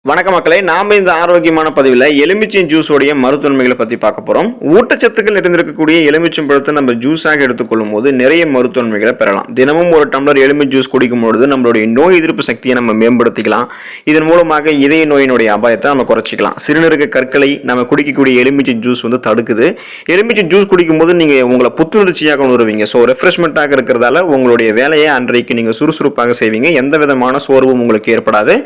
வணக்க மக்களே, நாம இந்த ஆரோக்கியமான பதிவில் எலுமிச்சை ஜூஸோடைய மருத்துவன்மைகளை பற்றி பார்க்க போகிறோம். ஊட்டச்சத்துக்கள் நிறைந்திருக்கக்கூடிய எலுமிச்சம் பழத்தை நம்ம ஜூஸாக எடுத்துக்கொள்ளும் போது நிறைய மருத்துவன்மைகளை பெறலாம். தினமும் ஒரு டம்ளர் எலுமிச்சை ஜூஸ் குடிக்கும் பொழுது நம்மளுடைய நோய் எதிர்ப்பு சக்தியை நம்ம மேம்படுத்திக்கலாம். இதன் மூலமாக இதய நோயினுடைய அபாயத்தை நம்ம குறைச்சிக்கலாம். சிறுநீரக கற்களை நம்ம குடிக்கக்கூடிய எலுமிச்சை ஜூஸ் தடுக்குது. எலுமிச்சை ஜூஸ் குடிக்கும்போது நீங்கள் உங்களை புத்துணர்ச்சியாக உணர்வீங்க. ஸோ ரெஃப்ரெஷ்மெண்ட்டாக இருக்கிறதால உங்களுடைய வேலையை அன்றைக்கு நீங்கள் சுறுசுறுப்பாக செய்வீங்க. எந்த விதமான சோர்வும் உங்களுக்கு ஏற்படாது.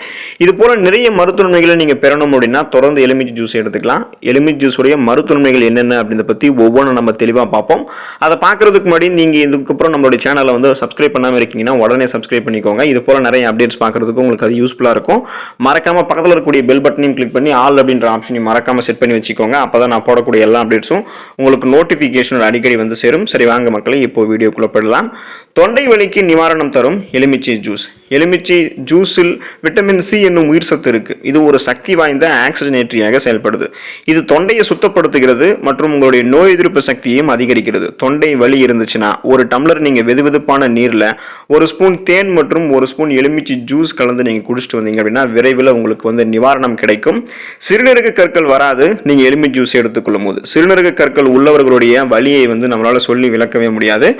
இது போல நிறைய மருத்துவன்மைகளை நீங்க பெறணும் அப்படின்னா தொடர்ந்து எலுமிச்சை ஜூஸ் எடுத்துக்கலாம். எலுமிச்சை ஜூஸ் உடைய மருத்துவன்மைகள் என்னென்ன அப்படின்றத பத்தி ஒவ்வொன்றும் நம்ம தெளிவாக பார்ப்போம். அதை பார்க்கறதுக்கு முன்னாடி நீங்க இதுக்கப்புறம் நம்மளுடைய சேனலை சப்ஸ்கிரைப் பண்ணாமல் இருக்கீங்கன்னா உடனே சப்ஸ்கிரைப் பண்ணிக்கோங்க. இது போல நிறைய அப்டேட்ஸ் பார்க்கறதுக்கு உங்களுக்கு அது யூஸ்ஃபுல்லாக இருக்கும். மறக்காம பக்கத்தில் இருக்கக்கூடிய பெல் பட்டனையும் கிளிக் பண்ணி ஆல் அப்படின்ற ஆப்ஷனையும் மறக்காம செட் பண்ணி வச்சுக்கோங்க. அப்பதான் நான் போடக்கூடிய எல்லா அப்டேட்ஸும் உங்களுக்கு நோட்டிஃபிகேஷன் அடிக்கடி சேரும். சரி வாங்க மக்களே, இப்போ வீடியோக்குள்ள போயிடலாம். தொண்டை வலிக்கு நிவாரணம் தரும் எலுமிச்சை ஜூஸ். எலுமிச்சை ஜூஸில் விட்டமின் சி என்னும் உயிர் சத்து இருக்கு. இது ஒரு சக்தி வாய்ந்த ஆக்சிஜனேற்றியாக செயல்படுது. இது தொண்டையை சுத்தப்படுத்துகிறது மற்றும் உங்களுடைய நோய் எதிர்ப்பு சக்தியையும் அதிகரிக்கிறது. தொண்டை வலி இருந்துச்சுன்னா ஒரு டம்ளர் நீங்க வெதுவெதுப்பான நீர்ல ஒரு ஸ்பூன் தேன் மற்றும் ஒரு ஸ்பூன் எலுமிச்சை ஜூஸ் கலந்து நீங்க குடிச்சிட்டு வந்தீங்க அப்படின்னா விரைவில் உங்களுக்கு நிவாரணம் கிடைக்கும். சிறுநீரக கற்கள் வராது நீங்க எலுமிச்சை ஜூஸ் எடுத்துக்கொள்ளும் போது. சிறுநீரக கற்கள் உள்ளவர்களுடைய வலியை நம்மளால சொல்லி விளக்கவே முடியாது.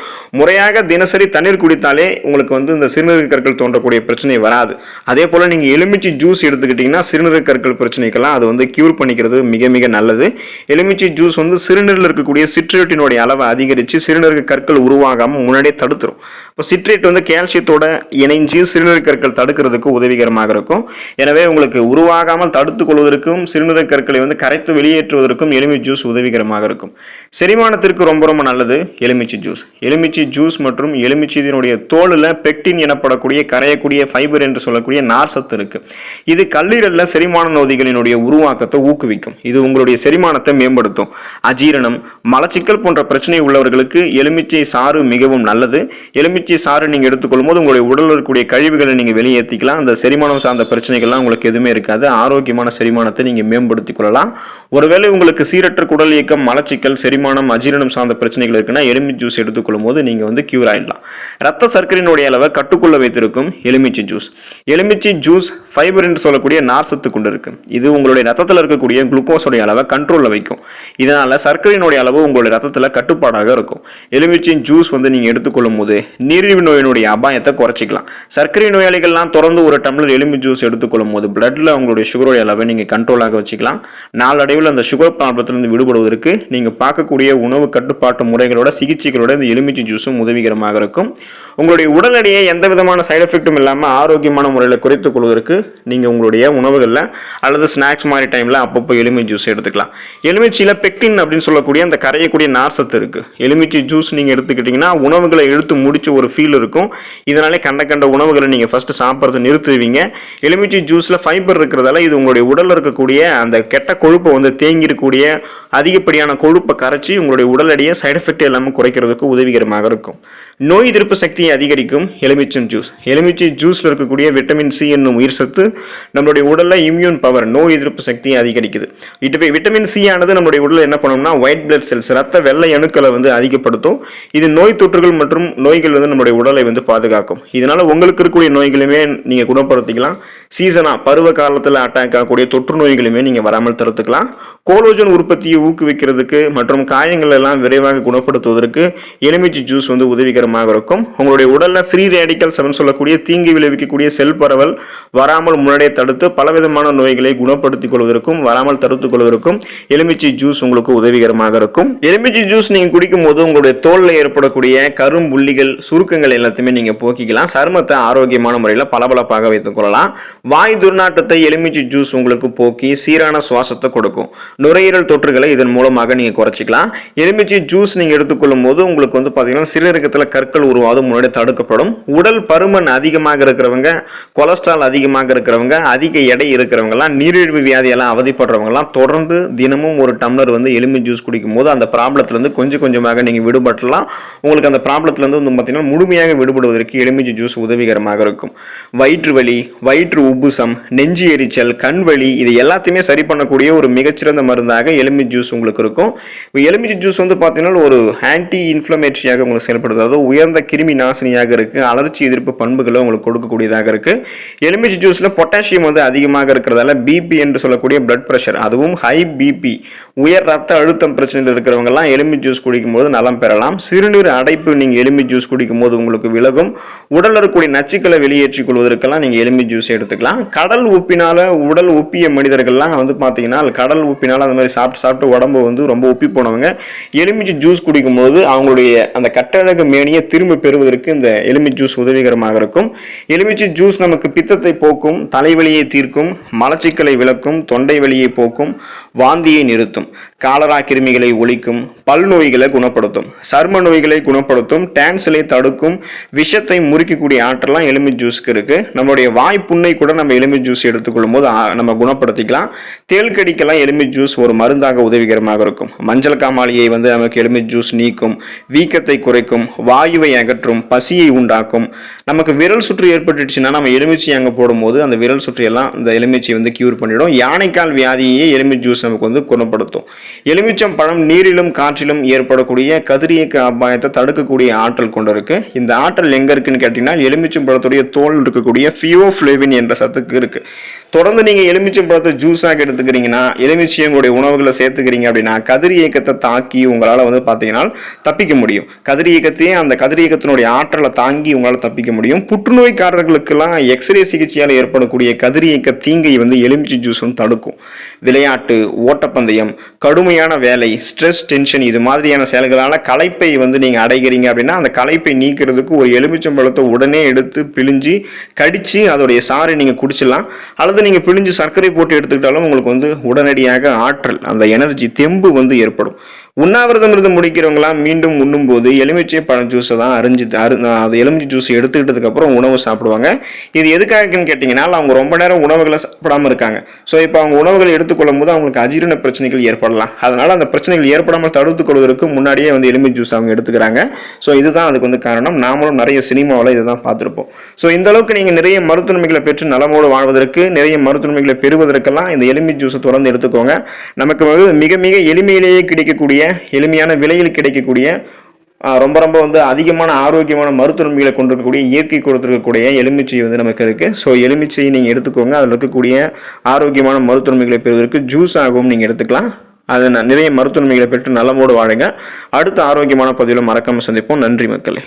முறையாக தினசரி தண்ணீர் குடித்தாலே உங்களுக்கு இந்த சிறுநீரக கற்கள் தோன்றக்கூடிய பிரச்சனை வராது. அதே போல நீங்க எலுமிச்சை ஜூஸ் எடுத்துக்கிட்டீங்கன்னா சிறுநீரக கற்கள் பிரச்சனைக்கெல்லாம் அது கியூர் பண்ணிக்கிறது மிக மிக நல்லது. எலுமிச்சை ஜூஸ் சிறுநீரில் இருக்கக்கூடிய சிட்ரேட்டினுடைய அளவை அதிகரித்து சிறுநீரக கற்கள் உருவாகாம முன்னாடியே தடுத்துரும். இப்போ சிட்ரேட் கால்சியத்தோட இணைஞ்சு சிறுநீரக கற்கள் தடுக்கிறதுக்கு உதவிகரமாக இருக்கும். எனவே உங்களுக்கு உருவாகாமல் தடுத்துக் கொள்வதற்கும் சிறுநீரக கற்களை கரைத்து வெளியேற்றுவதற்கும் எலுமிச்சை ஜூஸ் உதவிகரமாக இருக்கும். செரிமானத்திற்கு ரொம்ப ரொம்ப நல்லது எலுமிச்சை ஜூஸ். எலுமிச்சை ஜூஸ் மற்றும் எலுமிச்சையினுடைய தோலில் பெக்டின் எனப்படக்கூடிய கரையக்கூடிய ஃபைபர் என்று சொல்லக்கூடிய நார் சத்து இருக்கு. இது கல்லீரல்ல செரிமான நொதிகளினுடைய உருவாக்கத்தை ஊக்குவிக்கும். இது உங்களுடைய செரிமானத்தை மேம்படுத்தும். அஜீரணம், மலச்சிக்கல் போன்ற பிரச்சனை உள்ளவர்களுக்கு எலுமிச்சை சாறு மிகவும் நல்லது. எலுமிச்சை சாறு நீங்க எடுத்துக்கொள்ளும் போது உங்களுடைய உடலில் இருக்கக்கூடிய கழிவுகளை நீங்க வெளியேற்றிக்கலாம். அந்த செரிமானம் சார்ந்த பிரச்சனைகள்லாம் உங்களுக்கு எதுவுமே இருக்காது. ஆரோக்கியமான செரிமானத்தை நீங்க மேம்படுத்திக் கொள்ளலாம். ஒருவேளை உங்களுக்கு சீரற்ற குடல் இயக்கம், மலச்சிக்கல், செரிமானம், அஜீரணம் சார்ந்த பிரச்சனைகள் இருக்குன்னா எலுமிச்சை ஜூஸ் எடுத்துக்கொள்ளும் போது நீங்க கியூர் ஆயிடலாம். ரத்த சர்க்கரையினுடைய அளவை கட்டுக்குள்ள வைத்திருக்கும் எலுமிச்சை ஜூஸ். எலுமிச்சை ஜூஸ் ஃபைபர் என்று சொல்லக்கூடிய நார் சத்து கொண்டு இருக்கு. இது உங்களுடைய ரத்தத்தில் இருக்கக்கூடிய குளுக்கோஸோடைய அளவை கண்ட்ரோல்ல வைக்கும். இதனால சர்க்கரையினுடைய அளவு உங்களுடைய ரத்தத்தில் கட்டுப்பாடாக இருக்கும். எலுமிச்சை ஜூஸ் நீங்க எடுத்துக்கொள்ளும் போது நீரிழிவு நோயினுடைய அபாயத்தை குறைச்சிக்கலாம். சர்க்கரை நோயாளிகள்லாம் தொடர்ந்து ஒரு டம்ளர் எலுமிச்சை ஜூஸ் எடுத்துக்கொள்ளும் போது பிளட்ல உங்களுடைய சுகருடைய அளவை நீங்க கண்ட்ரோலாக வச்சுக்கலாம். நாளடைவில் அந்த சுகர் ப்ராப்ளத்திலிருந்து விடுபடுவதற்கு நீங்க பார்க்கக்கூடிய உணவு கட்டுப்பாட்டு முறைகளோட சிகிச்சைகளோட இந்த எலுமிச்சை ஜூஸும் உதவிகரமாக இருக்கும். உங்களுடைய உடல் எடையை எந்த விதமான சைடு எஃபெக்டும் இல்லாமல் ஆரோக்கியமான முறையில் குறைத்துக் கொள்வதற்கு நீங்கள் உங்களுடைய உணவுகளில் அல்லது ஸ்நாக்ஸ் மாதிரி டைமில் அப்பப்போ எலுமிச்சை ஜூஸ் எடுத்துக்கலாம். எலுமிச்சையில் பெக்டின் அப்படின்னு சொல்லக்கூடிய அந்த கரையக்கூடிய நார் சத்து இருக்குது. எலுமிச்சை ஜூஸ் நீங்கள் எடுத்துக்கிட்டிங்கன்னா உணவுகளை இழுத்து முடிச்ச ஒரு ஃபீல் இருக்கும். இதனாலே கண்ட உணவுகளை நீங்கள் ஃபஸ்ட்டு சாப்பிட்றத நிறுத்துவீங்க. எலுமிச்சை ஜூஸில் ஃபைபர் இருக்கிறதால இது உங்களுடைய உடலில் இருக்கக்கூடிய அந்த கெட்ட கொழுப்பை தேங்கி இருக்கக்கூடிய அதிகப்படியான கொழுப்பை கரைச்சி உங்களுடைய உடல் எடையை சைடு எஃபெக்ட் இல்லாமல் குறைக்கிறதுக்கு உதவிகரமாக இருக்கும். நோய் எதிர்ப்பு சக்தியை அதிகரிக்கும் எலுமிச்சை ஜூஸ். எலுமிச்சை ஜூஸ்ல இருக்கக்கூடிய விட்டமின் சி என்னும் உயிர் சத்து நம்மளுடைய உடல்ல இம்யூன் பவர், நோய் எதிர்ப்பு சக்தியை அதிகரிக்குது. விட்டமின் சி ஆனது நம்மளுடைய உடல்ல என்ன பண்ணும்னா ஒயிட் பிளட் செல்ஸ், ரத்த வெள்ளை அணுக்களை அதிகப்படுத்தும். இது நோய் தொற்றுகள் மற்றும் நோய்கள் நம்மளுடைய உடலை பாதுகாக்கும். இதனால உங்களுக்கு இருக்கக்கூடிய நோய்களுமே நீங்க குணப்படுத்திக்கலாம். சீசனா பருவ காலத்தில் அட்டாக் ஆகக்கூடிய தொற்று நோய்களுமே நீங்க வராமல் தடுத்துக்கலாம். கோலோஜன் உற்பத்தியை ஊக்குவிக்கிறதுக்கு மற்றும் காயங்கள் எல்லாம் விரைவாக குணப்படுத்துவதற்கு எலுமிச்சை ஜூஸ் உதவிகரமாக இருக்கும். உங்களுடைய உடல்ல ஃப்ரீ ரேடிக்கல்ஸ் சொல்லக்கூடிய தீங்கு விளைவிக்கக்கூடிய செல் பரவல் வராமல் முன்னாடியே தடுத்து பலவிதமான நோய்களை குணப்படுத்திக் கொள்வதற்கும் வராமல் தடுத்துக் கொள்வதற்கும் எலுமிச்சை ஜூஸ் உங்களுக்கு உதவிகரமாக இருக்கும். எலுமிச்சை ஜூஸ் நீங்க குடிக்கும் போது உங்களுடைய தோல்ல ஏற்படக்கூடிய கரும்புள்ளிகள், சுருக்கங்கள் எல்லாத்தையுமே நீங்க போக்கிக்கலாம். சருமத்தை ஆரோக்கியமான முறையில் பளபளப்பாக வைத்துக் கொள்ளலாம். வாய் துர்நாற்றத்தை எலுமிச்சை ஜூஸ் உங்களுக்கு போக்கி சீரான சுவாசத்தை கொடுக்கும். நுரையீரல் தொற்றுகளை இதன் மூலமாக நீங்க குறைச்சிக்கலாம். எலுமிச்சை ஜூஸ் நீங்க எடுத்துக்கொள்ளும் போது உங்களுக்கு பாத்தீங்கன்னா சிறுநீரகத்தில் கற்கள் உருவாவது முன்னாடி தடுக்கப்படும். உடல் பருமன் அதிகமாக இருக்கிறவங்க, கொலஸ்ட்ரால் அதிகமாக இருக்கிறவங்க, அதிக எடை இருக்கிறவங்கலாம், நீரிழிவு வியாதியெல்லாம் அவதிப்படுறவங்கலாம் தொடர்ந்து தினமும் ஒரு டம்ளர் எலுமிச்சை ஜூஸ் குடிக்கும் போது அந்த ப்ராப்ளத்திலிருந்து கொஞ்சமாக நீங்க விடுபட்டலாம். உங்களுக்கு அந்த ப்ராப்ளத்திலிருந்து பார்த்தீங்கன்னா முழுமையாக விடுபடுவதற்கு எலுமிச்சை ஜூஸ் உதவிகரமாக இருக்கும். வயிற்று வலி, வயிற்று உப்புசம், நெஞ்சு எரிச்சல், கண் வலி, இது எல்லாத்தையுமே சரி பண்ணக்கூடிய ஒரு மிகச்சிறந்த மருந்தாக எலுமிச்சை ஜூஸ் உங்களுக்கு இருக்கும். எலுமிச்சை ஜூஸ் பார்த்தீங்கன்னா ஒரு ஆன்டி இன்ஃப்ளமேட்டரியாக உங்களுக்கு செயல்படுது. அதாவது உயர்ந்த கிருமி நாசினியாக இருக்கு. அலர்ச்சி எதிர்ப்பு பண்புகளை உங்களுக்கு கொடுக்கக்கூடியதாக இருக்குது. எலுமிச்சை ஜூஸில் பொட்டாசியம் வந்து அதிகமாக இருக்கிறதால பிபி என்று சொல்லக்கூடிய பிளட் ப்ரெஷர், அதுவும் ஹை பிபி உயர் ரத்த அழுத்தம் பிரச்சனையில் இருக்கிறவங்கலாம் எலுமிச்சை ஜூஸ் குடிக்கும்போது நலம் பெறலாம். சிறுநீர் அடைப்பு நீங்கள் எலுமிச்சை ஜூஸ் குடிக்கும்போது உங்களுக்கு விலகும். உடல் இருக்கக்கூடிய நச்சுக்களை வெளியேற்றிக் கொள்வதற்கெல்லாம் நீங்கள் எலுமிச்சை ஜூஸ் எடுத்துக்கலாம். கடல் உப்பினால உடல் உப்பிய மனிதர்கள்லாம் வந்து பார்த்தீங்கன்னா கடல் உப்பினால அந்த மாதிரி சாப்பிட்டு உடம்பு வந்து ரொம்ப உப்பி போனவங்க எலுமிச்சை ஜூஸ் குடிக்கும்போது அவங்களுடைய அந்த கட்டழகு மேனியை திரும்ப பெறுவதற்கு இந்த எலுமிச்சை ஜூஸ் உதவிகரமாக இருக்கும். எலுமிச்சை ஜூஸ் நமக்கு பித்தத்தை போக்கும், தலைவலியை தீர்க்கும், மலச்சிக்கலை விளக்கும், தொண்டை வலியை போக்கும், வாந்தியை நிறுத்தும், காலரா கிருமிகளை ஒழிக்கும், பல் நோய்களை குணப்படுத்தும், சர்ம நோய்களை குணப்படுத்தும், டான்சிலை தடுக்கும், விஷத்தை முறிக்கக்கூடிய ஆற்றலாம் எலுமிச்சை ஜூஸ்க்கு இருக்கு. நம்மளுடைய வாய் புண்ணை கூட நம்ம எலுமிச்சை ஜூஸ் எடுத்துக்கொள்ளும் போது நம்ம குணப்படுத்திக்கலாம். தேள் கடிக்கெல்லாம் எலுமிச்சை ஜூஸ் ஒரு மருந்தாக உதவிகரமாக இருக்கும். மஞ்சள் காமாலியை வந்து நமக்கு எலுமிச்சை ஜூஸ் நீக்கும், வீக்கத்தை குறைக்கும், வாயுவை அகற்றும், பசியை உண்டாக்கும். நமக்கு விரல் சுற்று ஏற்பட்டுச்சுன்னா நம்ம எலுமிச்சை அங்கே போடும்போது அந்த விரல் சுற்றியெல்லாம் இந்த எலுமிச்சை வந்து கியூர் பண்ணிடும். யானைக்கால் வியாதியை எலுமிச்சை ஜூஸ் நமக்கு வந்து குணப்படுத்தும். எலுமிச்சம் பழம் நீரிலும் காற்றிலும் ஏற்படக்கூடிய கதிரியக்க அபாயத்தை தடுக்கக்கூடிய ஆற்றல் கொண்டிருக்கு. இந்த ஆற்றல் எங்க இருக்குன்னு கேட்டீங்கன்னா எலுமிச்சம் பழத்துடைய தோல் இருக்கக்கூடிய ஃபியோஃப்ளேவின் என்ற சத்துக்கு இருக்கு. தொடர்ந்து நீங்க எலுமிச்சம் பழத்தை ஜூஸாக எடுத்துக்கிறீங்கன்னா, எலுமிச்சையுடைய உணவுகளை சேர்த்துக்கிறீங்க அப்படின்னா கதிரியக்கத்தை தாக்கி உங்களால் வந்து பார்த்தீங்கன்னா தப்பிக்க முடியும். கதிரியக்கத்தையே அந்த கதிரியக்கத்தினுடைய ஆற்றலை தாங்கி உங்களால் தப்பிக்க முடியும். புற்றுநோய்க்காரர்களுக்கெல்லாம் எக்ஸ்ரே சிகிச்சையால் ஏற்படக்கூடிய கதிரியக்க தீங்கை வந்து எலுமிச்சை ஜூஸ் வந்து தடுக்கும். விளையாட்டு, ஓட்டப்பந்தயம், கடுமையான வேலை, ஸ்ட்ரெஸ், டென்ஷன் இது மாதிரியான செயல்களால் களைப்பை வந்து நீங்கள் அடைகிறீங்க அப்படின்னா அந்த களைப்பை நீக்கிறதுக்கு ஒரு எலுமிச்சம்பழத்தை உடனே எடுத்து பிழிஞ்சு கடித்து அதோடைய சாறை நீங்கள் குடிச்சிடலாம். அல்லது நீங்கள் பிழிஞ்சு சர்க்கரை போட்டு எடுத்துக்கிட்டாலும் உங்களுக்கு வந்து உடனடியாக ஆற்றல், அந்த எனர்ஜி, தெம்பு வந்து ஏற்படும். உண்ணாவிரதம் இருந்து முடிக்கிறவங்களாம் மீண்டும் உண்ணும்போது எலுமிச்சை பழம் ஜூஸை தான் அது எலுமிச்சை ஜூஸ் எடுத்துக்கிட்டதுக்கு அப்புறம் உணவு சாப்பிடுவாங்க. இது எதுக்காகன்னு கேட்டிங்கன்னா அவங்க ரொம்ப நேரம் உணவுகளை சாப்பிடாமல் இருக்காங்க. ஸோ இப்போ அவங்க உணவுகளை எடுத்துக்கொள்ளும் போது அவங்களுக்கு அஜீரண பிரச்சனைகள் ஏற்படலாம். அதனால அந்த பிரச்சனைகள் ஏற்படாமல் தடுத்துக் கொள்வதற்கு முன்னாடியே வந்து எலுமிச்சை ஜூஸ் அவங்க எடுத்துக்கிறாங்க. ஸோ இதுதான் அதுக்கு வந்து காரணம். நாமளும் நிறைய சினிமாவில் இதை தான் பார்த்துருப்போம். ஸோ இந்த அளவுக்கு நீங்கள் நிறைய மருத்துவமைகளை பெற்று நலமோடு வாழ்வதற்கு, நிறைய மருத்துவமைகளை பெறுவதற்கெல்லாம் இந்த எலுமிச்சை ஜூஸை தொடர்ந்து எடுத்துக்கோங்க. நமக்கு வந்து மிக மிக எளிமையிலேயே கிடைக்கக்கூடிய, எளிமையான விலையில் கிடைக்கக்கூடிய, ரொம்ப ரொம்ப வந்து அதிகமான ஆரோக்கியமான மருத்துவமைகளை கொண்டிருக்கக்கூடிய, இயற்கை கொடுத்துருக்கக்கூடிய எலுமிச்சை வந்து நமக்கு இருக்குது. ஸோ எலுமிச்சையை நீங்கள் எடுத்துக்கோங்க. அதில் இருக்கக்கூடிய ஆரோக்கியமான மருத்துவமைகளை பெறுவதற்கு ஜூஸ் ஆகவும் நீங்கள் எடுத்துக்கலாம். அது நிறைய மருத்துவமைகளை பெற்று நலமோடு வாழுங்க. அடுத்த ஆரோக்கியமான பதிவில் மறக்காமல் சந்திப்போம். நன்றி மக்களே.